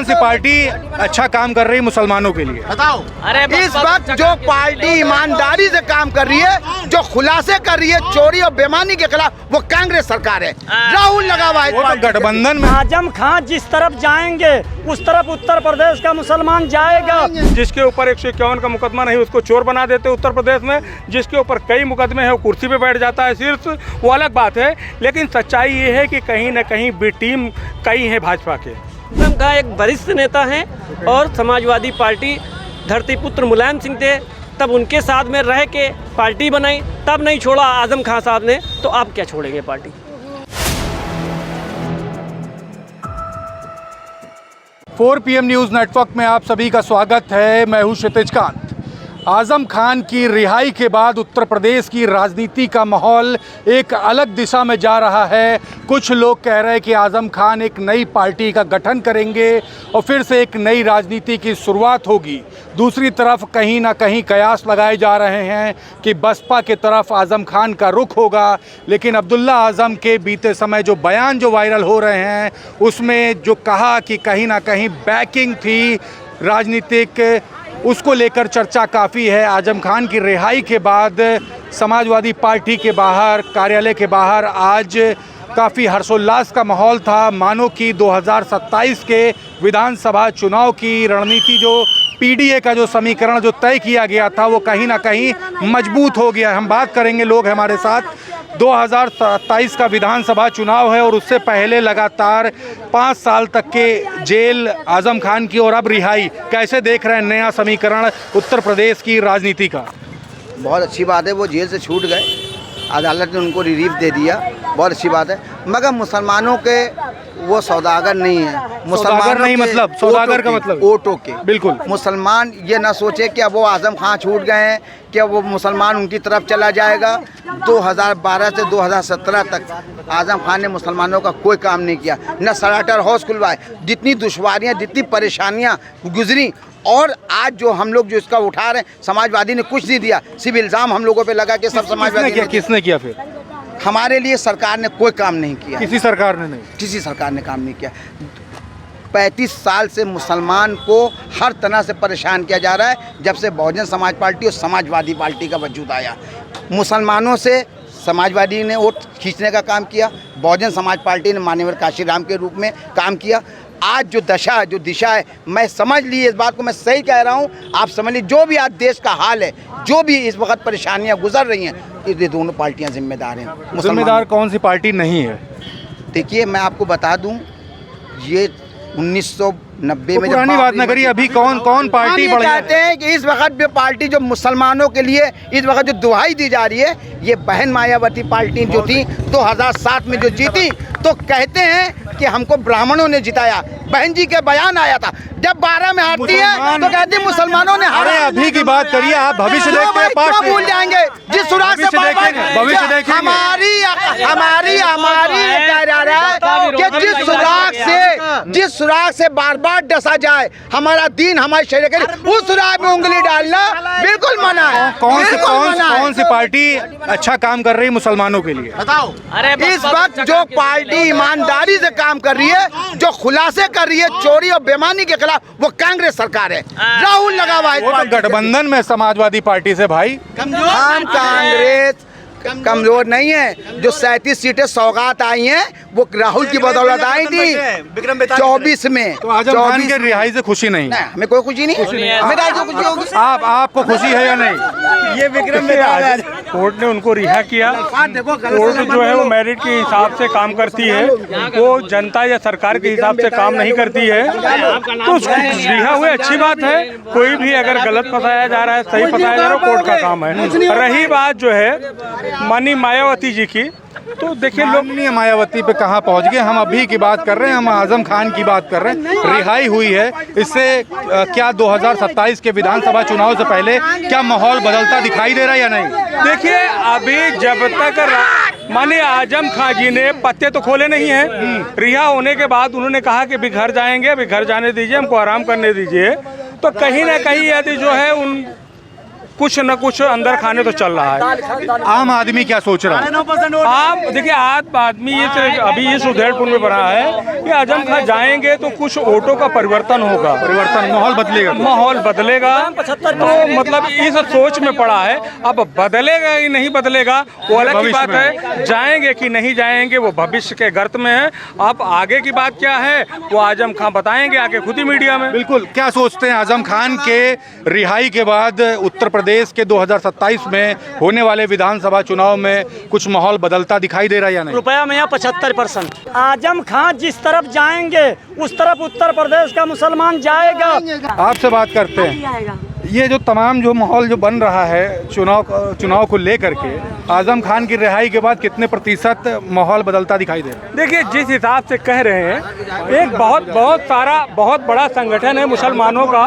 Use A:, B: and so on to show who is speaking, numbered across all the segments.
A: कौन सी पार्टी अच्छा काम कर रही है मुसलमानों के लिए?
B: बताओ।
C: अरे
B: इस वक्त जो पार्टी ईमानदारी से काम कर रही है, जो खुलासे कर रही है चोरी और बेईमानी के खिलाफ, वो कांग्रेस सरकार है। राहुल लगा हुआ है।
A: वो तो गठबंधन में
D: आजम खान जिस तरफ जाएंगे उस तरफ उत्तर प्रदेश का मुसलमान जाएगा।
E: जिसके ऊपर 151 का मुकदमा नहीं उसको चोर बना देते उत्तर प्रदेश में, जिसके ऊपर कई मुकदमे हैं वो कुर्सी पे बैठ जाता है सिर्फ, वो अलग बात है। लेकिन सच्चाई ये है कि कहीं न कहीं बी टीम कई है भाजपा के।
C: आजम खान एक वरिष्ठ नेता हैं और समाजवादी पार्टी धरतीपुत्र मुलायम सिंह थे, तब उनके साथ में रह के पार्टी बनाई, तब नहीं छोड़ा आजम खान साहब ने, तो आप क्या छोड़ेंगे पार्टी?
A: 4 PM न्यूज़ नेटवर्क में आप सभी का स्वागत है। मैं हूं क्षितिज कांत। आज़म खान की रिहाई के बाद उत्तर प्रदेश की राजनीति का माहौल एक अलग दिशा में जा रहा है। कुछ लोग कह रहे हैं कि आज़म खान एक नई पार्टी का गठन करेंगे और फिर से एक नई राजनीति की शुरुआत होगी। दूसरी तरफ कहीं ना कहीं कयास लगाए जा रहे हैं कि बसपा के तरफ आज़म खान का रुख होगा। लेकिन अब्दुल्ला आज़म के बीते समय जो बयान जो वायरल हो रहे हैं उसमें जो कहा कि कहीं ना कहीं बैकिंग थी राजनीतिक, उसको लेकर चर्चा काफ़ी है। आज़म खान की रिहाई के बाद समाजवादी पार्टी के बाहर, कार्यालय के बाहर आज काफ़ी हर्षोल्लास का माहौल था, मानो कि 2027 के विधानसभा चुनाव की रणनीति, जो पीडीए का जो समीकरण जो तय किया गया था, वो कहीं ना कहीं मजबूत हो गया। हम बात करेंगे, लोग हमारे साथ। 2027 का विधानसभा चुनाव है और उससे पहले लगातार 5 साल तक के जेल आज़म खान की, और अब रिहाई। कैसे देख रहे हैं नया समीकरण उत्तर प्रदेश की राजनीति का?
B: बहुत अच्छी बात है, वो जेल से छूट गए, अदालत ने उनको रिलीफ दे दिया, बहुत अच्छी बात है। मगर मुसलमानों के वो सौदागर नहीं है।
A: सौदागर नहीं मतलब? सौदागर का मतलब
B: वोटों के।
A: बिल्कुल।
B: मुसलमान ये ना सोचे कि अब वो आज़म खान छूट गए हैं, कि वो मुसलमान उनकी तरफ चला जाएगा। 2012 से 2017 तक आज़म खान ने मुसलमानों का कोई काम नहीं किया, न सलाटर हाउस खुलवाए। जितनी दुश्वारियाँ, जितनी परेशानियाँ गुजरी, और आज जो हम लोग जो इसका उठा रहे हैं, समाजवादी ने कुछ नहीं दिया। सिर्फ इल्ज़ाम हम लोगों पे लगा कि सब समाजवादी ने।
A: किसने किया फिर?
B: हमारे लिए सरकार ने कोई काम नहीं किया।
A: किसी सरकार ने नहीं,
B: किसी सरकार ने काम नहीं किया। 35 साल से मुसलमान को हर तरह से परेशान किया जा रहा है, जब से बहुजन समाज पार्टी और समाजवादी पार्टी का वजूद आया। मुसलमानों से समाजवादी ने वोट खींचने का काम किया, बहुजन समाज पार्टी ने मान्यवर काशीराम के रूप में काम किया। आज जो दशा, जो दिशा है, मैं समझ ली इस बात को, मैं सही कह रहा हूँ, आप समझ लीजिए। जो भी आज देश का हाल है, जो भी इस वक्त परेशानियाँ गुजर रही हैं, ये दोनों पार्टियाँ जिम्मेदार हैं।
A: जिम्मेदार कौन सी पार्टी नहीं है?
B: देखिए, मैं आपको बता दूं, ये 1990 में
A: पुरानी बात न करिए, अभी कौन पार्टी बढ़
B: चाहते हैं कि इस वक्त भी पार्टी जो मुसलमानों के लिए इस वक्त जो दुहाई दी जा रही है, ये बहन मायावती पार्टी जो थी 2007 में जो जीती, तो कहते हैं कि हमको ब्राह्मणों ने जिताया। बहन जी के बयान आया था, जब 12 में हारती है तो कहते हैं मुसलमानों ने हारा।
A: अरे अभी की बात करिए, आप भविष्य देखते हैं,
B: क्यों भूल जाएंगे? जिस सुराग से
A: भविष्य देखेंगे।
B: हमारी कह रहा है कि जिस सुराग से बार बार डसा जाए हमारा दीन, हमारे शरीर के लिए, उस सुराग में उंगली डालना बिल्कुल मना है।
A: कौन सी पार्टी अच्छा काम कर रही है मुसलमानों के लिए?
B: बताओ।
C: अरे
B: इस वक्त जो पार्टी ईमानदारी से काम कर रही है, जो खुलासे कर रही है चोरी और बेईमानी के खिलाफ, वो कांग्रेस सरकार है। राहुल लगा हुआ है।
A: वो तो गठबंधन में समाजवादी पार्टी से भाई।
B: हम कांग्रेस कमजोर नहीं है। जो 37 सीटें सौगात आई हैं, वो राहुल की बदौलत आई थी 24 में।
A: तो आज़म खान के रिहाई से खुशी नहीं?
B: हमें कोई खुशी नहीं, हमें खुशी होगी।
A: आपको खुशी है या नहीं?
E: ये विक्रम कोर्ट ने उनको रिहा किया। कोर्ट जो है वो मेरिट के हिसाब से काम करती है, वो जनता या सरकार के हिसाब से काम नहीं करती है। तो रिहा हुए अच्छी बात है। कोई भी अगर गलत फंसाया जा रहा है, सही फंसाया जा रहा है, कोर्ट का काम है। रही बात जो है माननीय मायावती जी की, तो देखिए लोग मायावती पे कहाँ पहुँच गए। हम अभी की बात कर रहे हैं, हम आज़म खान की बात कर रहे हैं। रिहाई हुई है, इससे क्या 2027 के विधानसभा चुनाव से पहले क्या माहौल बदलता दिखाई दे रहा है या नहीं? देखिए, अभी जब तक माननीय आज़म खान जी ने पत्ते तो खोले नहीं हैं, रिहा होने के बाद उन्होंने कहा कि भी घर जाएंगे, अभी घर जाने दीजिए, हमको आराम करने दीजिए। तो कहीं ना कहीं यदि जो है कुछ न कुछ अंदर खाने तो चल रहा है।
A: आम आदमी क्या सोच रहा है?
E: आप देखिए, आम आदमी ये अभी इस उदयपुर में बना है कि आजम खां जाएंगे तो कुछ वोटों का परिवर्तन होगा,
A: माहौल बदलेगा,
E: माहौल बदलेगा। तो मतलब इस सोच में पड़ा है। अब बदलेगा ही नहीं बदलेगा वो अलग की बात है, जाएंगे कि नहीं जाएंगे वो भविष्य के गर्त में है। अब आगे की बात क्या है वो आजम खां बताएंगे आके खुद ही मीडिया में।
A: बिल्कुल। क्या सोचते हैं आजम खान के रिहाई के बाद उत्तर प्रदेश के 2027 में होने वाले विधानसभा चुनाव में कुछ माहौल बदलता दिखाई दे रहा है या नहीं?
D: रुपया में 75%। आजम खान जिस तरफ जाएंगे उस तरफ उत्तर प्रदेश का मुसलमान जाएगा।
A: आपसे बात करते हैं, ये जो तमाम जो माहौल जो बन रहा है चुनाव को लेकर के, आजम खान की रिहाई के बाद कितने प्रतिशत माहौल बदलता दिखाई दे रहा है?
E: देखिए, जिस हिसाब से कह रहे हैं, एक बहुत बड़ा संगठन है मुसलमानों का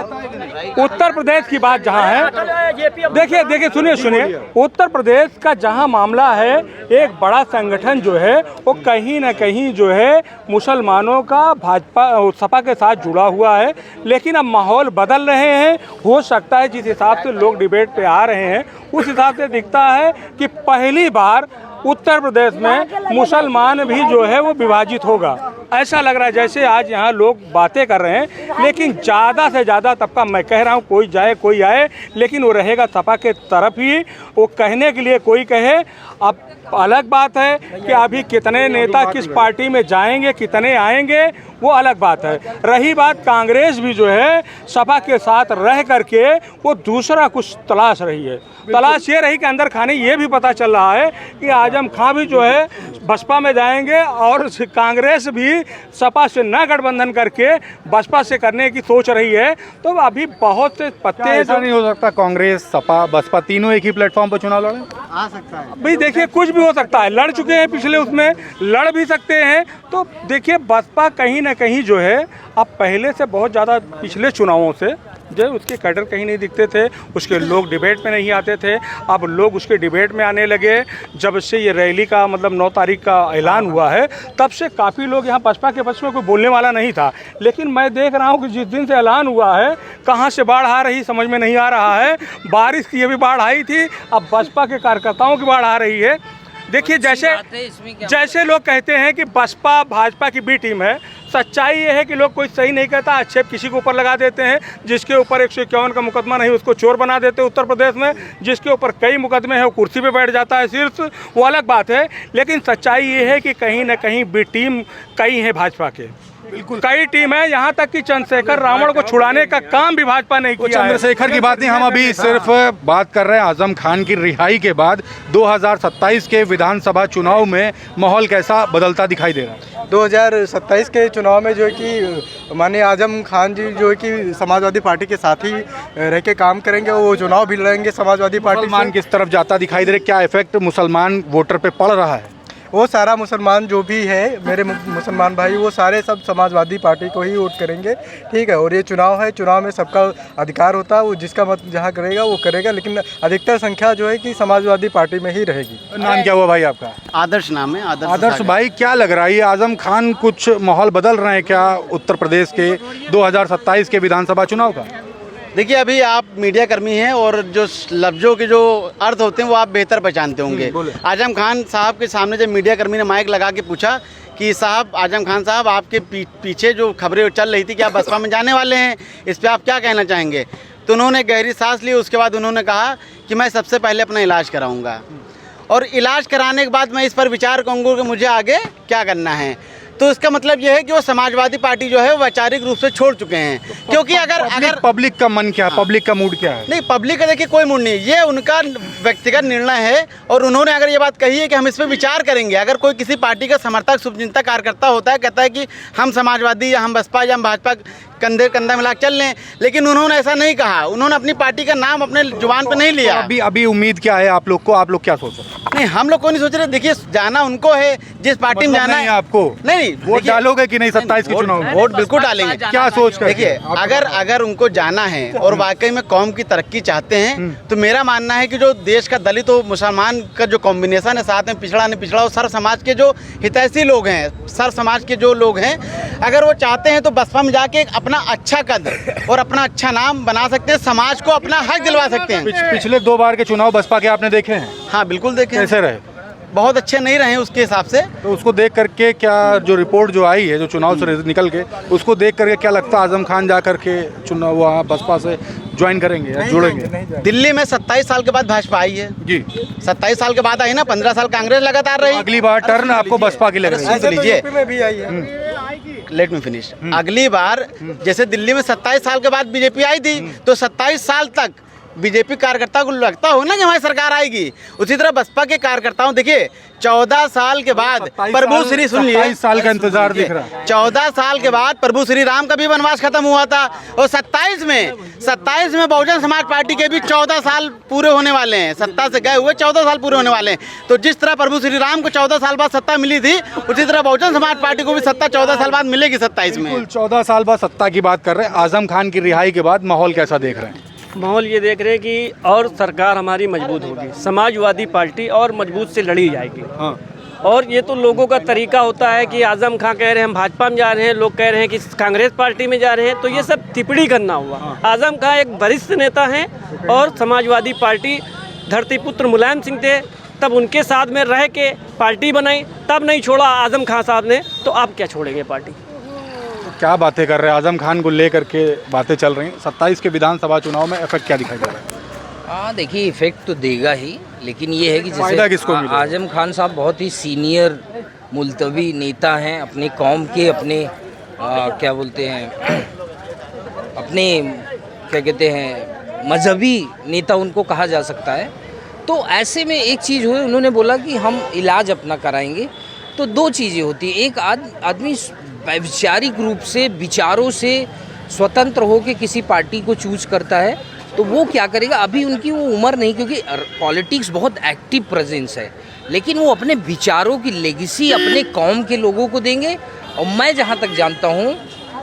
E: उत्तर प्रदेश की बात जहां है। देखिए सुनिए, उत्तर प्रदेश का जहां मामला है, एक बड़ा संगठन जो है वो कहीं ना कहीं जो है मुसलमानों का भाजपा सपा के साथ जुड़ा हुआ है। लेकिन अब माहौल बदल रहे हैं। हो सकता है जिस हिसाब से लोग डिबेट पे आ रहे हैं उस हिसाब से दिखता है कि पहली बार उत्तर प्रदेश में मुसलमान भी जो है वो विभाजित होगा। ऐसा लग रहा है जैसे आज यहाँ लोग बातें कर रहे हैं। लेकिन ज़्यादा से ज़्यादा तबका, मैं कह रहा हूँ, कोई जाए कोई आए, लेकिन वो रहेगा सपा के तरफ ही। वो कहने के लिए कोई कहे। अब अलग बात है कि अभी कितने नेता किस पार्टी में जाएंगे, कितने आएंगे, वो अलग बात है। रही बात, कांग्रेस भी जो है सपा के साथ रह करके वो दूसरा कुछ तलाश रही है। तलाश ये रही कि अंदर खाने ये भी पता चल रहा है कि आजम खां भी जो है बसपा में जाएंगे और कांग्रेस भी सपा से न गठबंधन करके बसपा से करने की सोच रही है। तो अभी बहुत से पत्ते हैं।
A: ऐसा नहीं हो सकता कांग्रेस सपा बसपा तीनों एक ही प्लेटफॉर्म पर चुनाव लड़े?
B: आ सकता है
E: भाई, देखिए कुछ भी हो सकता है। लड़ चुके हैं पिछले, उसमें लड़ भी सकते हैं। तो देखिए, बसपा कहीं ना कहीं जो है अब पहले से बहुत ज़्यादा, पिछले चुनावों से जो उसके कैडर कहीं नहीं दिखते थे, उसके लोग डिबेट में नहीं आते थे। अब लोग उसके डिबेट में आने लगे। जब से ये रैली का मतलब 9 तारीख का ऐलान हुआ है, तब से काफ़ी लोग यहाँ बसपा के पक्ष में कोई बोलने वाला नहीं था। लेकिन मैं देख रहा हूँ कि जिस दिन से ऐलान हुआ है, कहाँ से बाढ़ आ रही समझ में नहीं आ रहा है। बारिश की भी बाढ़ आई थी, अब बसपा के कार्यकर्ताओं की बाढ़ आ रही है। देखिए, जैसे लोग कहते हैं कि बसपा भाजपा की बी टीम है, सच्चाई ये है कि लोग कोई सही नहीं कहता, आक्षेप किसी के ऊपर लगा देते हैं। जिसके ऊपर 151 का मुकदमा नहीं उसको चोर बना देते उत्तर प्रदेश में। जिसके ऊपर कई मुकदमे हैं वो कुर्सी पे बैठ जाता है सिर्फ, वो अलग बात है। लेकिन सच्चाई ये है कि कहीं ना कहीं बी टीम कई है भाजपा के, बिल्कुल कई टीम है। यहाँ तक कि चंद्रशेखर रावण को छुड़ाने का काम भी भाजपा नहीं किया।
A: चंद्रशेखर की बात नहीं, हम अभी सिर्फ बात कर रहे हैं आजम खान की रिहाई के बाद 2027 के विधानसभा चुनाव में माहौल कैसा बदलता दिखाई दे रहा है?
F: 2027 के चुनाव में जो है कि माननीय आजम खान जी जो है कि समाजवादी पार्टी के साथ ही रह के काम करेंगे। वो चुनाव भी लड़ेंगे समाजवादी पार्टी से।
A: मुसलमान किस तरफ जाता दिखाई दे रहा है? क्या इफेक्ट मुसलमान वोटर पे पड़ रहा है?
F: वो सारा मुसलमान जो भी है, मेरे मुसलमान भाई, वो सारे सब समाजवादी पार्टी को ही वोट करेंगे। ठीक है, और ये चुनाव है, चुनाव में सबका अधिकार होता है, वो जिसका मत जहाँ करेगा वो करेगा। लेकिन अधिकतर संख्या जो है कि समाजवादी पार्टी में ही रहेगी।
A: नाम क्या हुआ भाई आपका?
B: आदर्श नाम है।
A: आदर्श भाई, क्या लग रहा है, ये आजम खान कुछ माहौल बदल रहे हैं क्या उत्तर प्रदेश के 2027 के विधानसभा चुनाव का?
B: देखिए, अभी आप मीडिया कर्मी हैं और जो लफ्ज़ों के जो अर्थ होते हैं वो आप बेहतर पहचानते होंगे। आजम खान साहब के सामने जब मीडिया कर्मी ने माइक लगा के पूछा कि साहब, आजम खान साहब, आपके पीछे जो खबरें चल रही थी कि आप बसपा में जाने वाले हैं, इस पर आप क्या कहना चाहेंगे? तो उन्होंने गहरी सांस ली। उसके बाद उन्होंने कहा कि मैं सबसे पहले अपना इलाज कराऊँगा, और इलाज कराने के बाद मैं इस पर विचार करूँगा कि मुझे आगे क्या करना है। तो इसका मतलब यह है कि वो समाजवादी पार्टी जो है वो वैचारिक रूप से छोड़ चुके हैं। क्योंकि अगर
A: पब्लिक का मन क्या है, पब्लिक का मूड क्या है?
B: नहीं, पब्लिक का देखिए कोई मूड नहीं, ये उनका व्यक्तिगत निर्णय है। और उन्होंने अगर ये बात कही है कि हम इस पर विचार करेंगे, अगर कोई किसी पार्टी का समर्थक शुभचिंतक कार्यकर्ता होता है, कहता है कि हम समाजवादी या हम बसपा या हम भाजपा कंधे कंधा मिला चल लें, लेकिन उन्होंने ऐसा नहीं कहा। उन्होंने अपनी पार्टी का नाम अपने जुबान पर नहीं लिया।
A: अभी उम्मीद क्या है आप लोग को? आप लोग क्या सोच रहे हैं?
B: नहीं, हम लोग को नहीं सोच रहे। देखिए, जाना उनको है जिस पार्टी में जाना है।
A: आपको
B: नहीं,
A: वोट डालोगे कि नहीं 27 के चुनाव में?
B: वोट बिल्कुल डालेंगे।
A: क्या सोच कर?
B: देखिए, अगर उनको जाना है और वाकई में कौम की तरक्की चाहते हैं, तो मेरा मानना है कि जो देश का दलित और मुसलमान का जो कॉम्बिनेशन है, साथ में पिछड़ा नहीं पिछड़ा, और सर समाज के जो हितैषी लोग हैं, सर समाज के जो लोग हैं, अगर वो चाहते हैं तो बसपा में जाके अपना
G: अपना अच्छा कद और अपना अच्छा नाम बना सकते हैं, समाज को अपना हक दिलवा सकते हैं।
A: पिछले 2 बार के चुनाव बसपा के आपने देखे हैं,
G: हाँ बिल्कुल देखें,
A: कैसे रहे?
G: बहुत अच्छे नहीं रहे उसके हिसाब से।
A: तो उसको देख करके क्या, जो रिपोर्ट जो आई है जो चुनाव से निकल के, उसको देख करके क्या लगता है आजम खान जा करके चुनाव वहाँ बसपा से ज्वाइन करेंगे या जुड़ेंगे?
G: दिल्ली में 27 साल के बाद भाजपा आई है
A: जी,
G: 27 साल के बाद आई ना, 15 साल कांग्रेस लगातार रही।
A: अगली बार टर्न आपको बसपा की लग रही है?
G: सुन लीजिए,
F: में भी आई है।
G: Let me finish. अगली बार जैसे दिल्ली में 27 साल के बाद बीजेपी आई थी, तो 27 साल तक बीजेपी कार्यकर्ता को लगता हो ना कि हमारी सरकार आएगी। उसी तरह बसपा के कार्यकर्ताओं, देखिए 14 साल के बाद प्रभु श्री, सुन लिए,
A: 27 साल का इंतजार दिख रहा है।
G: 14 साल के बाद प्रभु श्री राम का भी वनवास खत्म हुआ था, और 27 में बहुजन समाज पार्टी के भी 14 साल पूरे होने वाले हैं। सत्ता से गए हुए 14 साल पूरे होने वाले हैं। तो जिस तरह प्रभु श्री राम को 14 साल बाद सत्ता मिली थी, उसी तरह बहुजन समाज पार्टी को भी सत्ता 14 साल बाद मिलेगी 27 में।
A: बिल्कुल, 14 साल बाद सत्ता की बात कर रहे हैं। आजम खान की रिहाई के बाद माहौल कैसा देख रहे हैं?
C: माहौल ये देख रहे हैं कि और सरकार हमारी मजबूत होगी, समाजवादी पार्टी और मजबूत से लड़ी जाएगी।
A: हाँ,
C: और ये तो लोगों का तरीका होता है कि आजम खान कह रहे हैं हम भाजपा में जा रहे हैं, लोग कह रहे हैं कि कांग्रेस पार्टी में जा रहे हैं, तो ये सब टिप्पणी करना हुआ। आजम खान एक वरिष्ठ नेता हैं और समाजवादी पार्टी, धरतीपुत्र मुलायम सिंह थे, तब उनके साथ में रह के पार्टी बनाई, तब नहीं छोड़ा आजम खान साहब ने, तो आप क्या छोड़ेंगे पार्टी?
A: क्या बातें कर रहे हैं? आजम खान को लेकर के बातें चल रही हैं। 27 के विधानसभा चुनाव में इफेक्ट क्या दिखाई दे रहा है?
H: हाँ देखिए, इफेक्ट तो देगा ही, लेकिन ये है कि
A: फायदा किसको मिलेगा?
H: आजम खान साहब बहुत ही सीनियर मुल्तवी नेता हैं, अपने कौम के, अपने क्या बोलते हैं, अपने क्या कहते हैं, मजहबी नेता उनको कहा जा सकता है। तो ऐसे में एक चीज़ हुई, उन्होंने बोला कि हम इलाज अपना कराएंगे। तो 2 चीज़ें होती हैं, एक आदमी वैचारिक रूप से, विचारों से स्वतंत्र हो के किसी पार्टी को चूज करता है, तो वो क्या करेगा, अभी उनकी वो उम्र नहीं, क्योंकि पॉलिटिक्स बहुत एक्टिव प्रेजेंस है, लेकिन वो अपने विचारों की लेगेसी अपने कौम के लोगों को देंगे। और मैं जहाँ तक जानता हूँ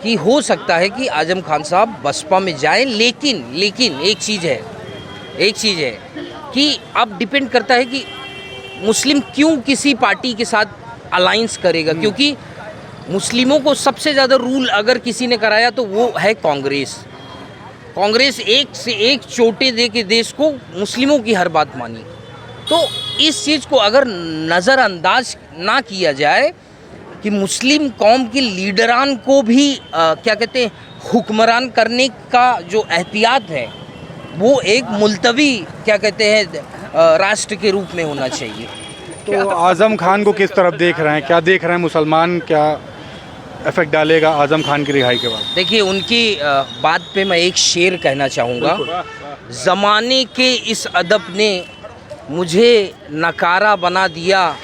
H: कि हो सकता है कि आजम खान साहब बसपा में जाएं, लेकिन एक चीज़ है कि अब डिपेंड करता है कि मुस्लिम क्यों किसी पार्टी के साथ अलायंस करेगा, क्योंकि मुस्लिमों को सबसे ज़्यादा रूल अगर किसी ने कराया तो वो है कांग्रेस। एक से एक चोटे दे के देश को मुस्लिमों की हर बात मानी। तो इस चीज़ को अगर नज़रअंदाज ना किया जाए कि मुस्लिम कौम के लीडरान को भी क्या कहते हैं, हुक्मरान करने का जो एहतियात है, वो एक मुल्तवी क्या कहते हैं राष्ट्र के रूप में होना चाहिए।
A: तो आजम खान को किस तरफ देख रहे हैं? क्या देख रहे हैं मुसलमान, क्या इफेक्ट डालेगा आजम खान की रिहाई के बाद?
H: देखिए, उनकी बात पे मैं एक शेर कहना चाहूँगा। ज़माने के इस अदब ने मुझे नकारा बना दिया,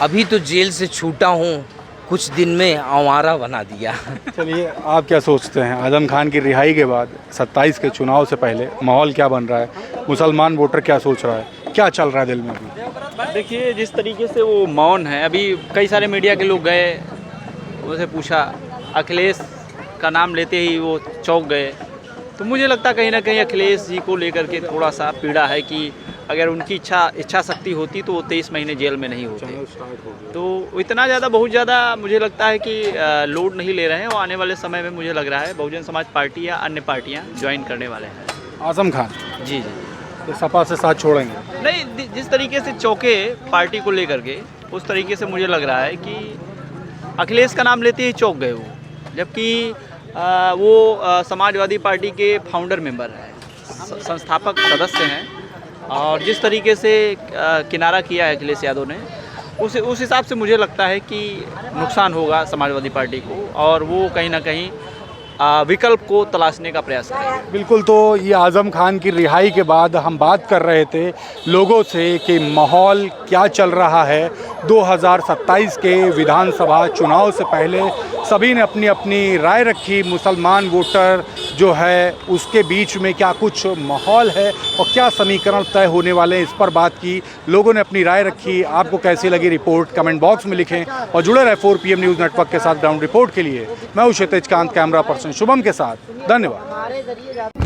H: अभी तो जेल से छूटा हूँ, कुछ दिन में आवारा बना दिया।
A: चलिए, आप क्या सोचते हैं आजम खान की रिहाई के बाद 27 के चुनाव से पहले माहौल क्या बन रहा है? मुसलमान वोटर क्या सोच रहा है? क्या चल रहा है दिल में अभी?
I: देखिए, जिस तरीके से वो मौन है, अभी कई सारे मीडिया के लोग गए, उनसे पूछा, अखिलेश का नाम लेते ही वो चौंक गए। तो मुझे लगता है कहीं ना कहीं अखिलेश जी को लेकर के थोड़ा सा पीड़ा है कि अगर उनकी इच्छा शक्ति होती तो वो 23 महीने जेल में नहीं होते। तो इतना ज़्यादा, बहुत ज़्यादा मुझे लगता है कि लोड नहीं ले रहे हैं। वो आने वाले समय में मुझे लग रहा है बहुजन समाज पार्टी या अन्य पार्टियाँ ज्वाइन करने वाले हैं।
A: आजम खान
I: जी
A: तो सपा से साथ छोड़ेंगे?
I: नहीं, जिस तरीके से चौके पार्टी को लेकर के, उस तरीके से मुझे लग रहा है कि अखिलेश का नाम लेते ही चौंक गए वो, जबकि वो समाजवादी पार्टी के फाउंडर मेंबर हैं, संस्थापक सदस्य हैं, और जिस तरीके से किनारा किया है अखिलेश यादव ने, उस हिसाब से मुझे लगता है कि नुकसान होगा समाजवादी पार्टी को, और वो कहीं ना कहीं विकल्प को तलाशने का प्रयास करेंगे।
A: बिल्कुल। तो ये आजम खान की रिहाई के बाद हम बात कर रहे थे लोगों से कि माहौल क्या चल रहा है 2027 के विधानसभा चुनाव से पहले। सभी ने अपनी अपनी राय रखी। मुसलमान वोटर जो है उसके बीच में क्या कुछ माहौल है और क्या समीकरण तय होने वाले हैं, इस पर बात की। लोगों ने अपनी राय रखी। आपको कैसी लगी रिपोर्ट कमेंट बॉक्स में लिखें और जुड़े रहे 4 PM न्यूज़ नेटवर्क के साथ ग्राउंड रिपोर्ट के लिए। मैं हूं क्षितिज कांत, कैमरा पर्सन शुभम के साथ। धन्यवाद।